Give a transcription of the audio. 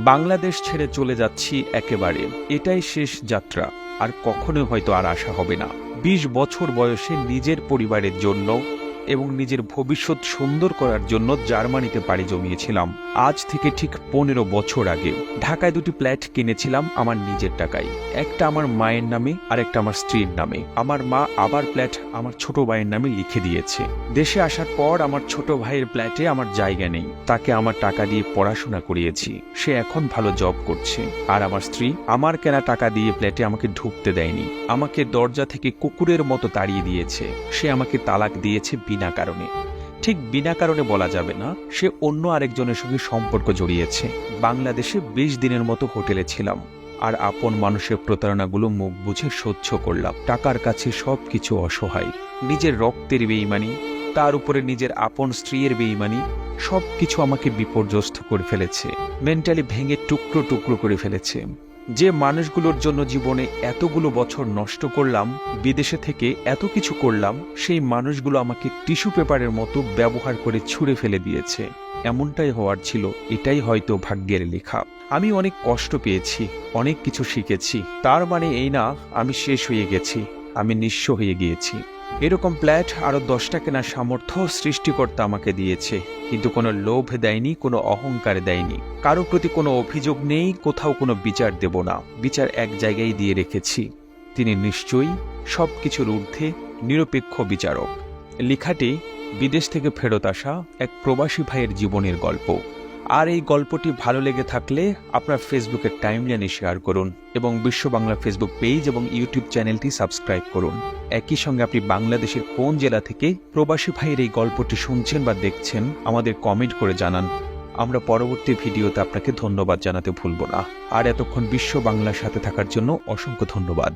বাংলাদেশ ছেড়ে চলে যাচ্ছি একেবারে, এটাই শেষ যাত্রা। আর কখনোই হয়তো আর আসা হবে না। ২০ বছর বয়সে নিজের পরিবারের জন্য এবং নিজের ভবিষ্যৎ সুন্দর করার জন্য জার্মানিতে পাড়ি জমিয়েছিলাম। আজ থেকে ঠিক ১৫ বছর আগে ঢাকায় দুটি ফ্ল্যাট কিনেছিলাম আমার নিজের টাকায়। একটা আমার মায়ের নামে আর একটা আমার স্ত্রীর নামে। আমার মা আবার ফ্ল্যাট আমার ছোট ভাইয়ের নামে লিখে দিয়েছে। দেশে আসার পর আমার ছোট ভাইয়ের ফ্ল্যাটে আমার জায়গা নেই। তাকে আমার টাকা দিয়ে পড়াশোনা করিয়েছি, সে এখন ভালো জব করছে। আর আমার স্ত্রী আমার কেনা টাকা দিয়ে ফ্ল্যাটে আমাকে ঢুকতে দেয়নি, আমাকে দরজা থেকে কুকুরের মতো তাড়িয়ে দিয়েছে। সে আমাকে তালাক দিয়েছে বিনা কারণে। ঠিক বিনা কারণে বলা যাবে না, সে অন্য আরেকজনের সঙ্গে সম্পর্ক জড়িয়েছে। বাংলাদেশে ২০ দিনের মতো হোটেলে ছিলাম, আর আপন মানুষের প্রতারণাগুলো মুখ বুঝে সহ্য করলাম। টাকার কাছে সবকিছু অসহায়। নিজের রক্তের বেঈমানি, তার উপরে নিজের আপন স্ত্রীর বেঈমানি, সবকিছু আমাকে বিপর্যস্ত করে ফেলেছে। মেন্টালি ভেঙে টুকরো টুকরো করে ফেলেছে। যে মানুষগুলোর জন্য জীবনে এতগুলো বছর নষ্ট করলাম, বিদেশে থেকে এত কিছু করলাম, সেই মানুষগুলো আমাকে টিস্যু পেপারের মতো ব্যবহার করে ছুঁড়ে ফেলে দিয়েছে। এমনটাই হওয়ার ছিল, এটাই হয়তো ভাগ্যের লেখা। আমি অনেক কষ্ট পেয়েছি, অনেক কিছু শিখেছি। তার মানে এই না আমি শেষ হয়ে গেছি, আমি নিঃস্ব হয়ে গিয়েছি। এরকম ফ্ল্যাট আরো 10টা কেনার সামর্থ্য সৃষ্টিকর্তা আমাকে দিয়েছে, কিন্তু কোনো লোভ দেয়নি, কোনো অহংকার দেয়নি। কারো প্রতি কোনো অভিযোগ নেই, কোথাও কোনো বিচার দেব না। বিচার এক জায়গায় দিয়ে রেখেছি, তিনি নিশ্চয়ই সবকিছুর ঊর্ধ্বে নিরপেক্ষ বিচারক। লেখাটি বিদেশ থেকে ফেরত আসা এক প্রবাসী ভাইয়ের জীবনের গল্প। আর এই গল্পটি ভালো লেগে থাকলে আপনার ফেসবুকের টাইমলাইনে শেয়ার করুন এবং বিশ্ব বাংলা ফেসবুক পেজ এবং ইউটিউব চ্যানেলটি সাবস্ক্রাইব করুন। একই সঙ্গে আপনি বাংলাদেশের কোন জেলা থেকে প্রবাসী ভাইয়ের এই গল্পটি শুনছেন বা দেখছেন আমাদের কমেন্ট করে জানান। আমরা পরবর্তী ভিডিওতে আপনাকে ধন্যবাদ জানাতে ভুলব না। আর এতক্ষণ বিশ্ব বাংলার সাথে থাকার জন্য অসংখ্য ধন্যবাদ।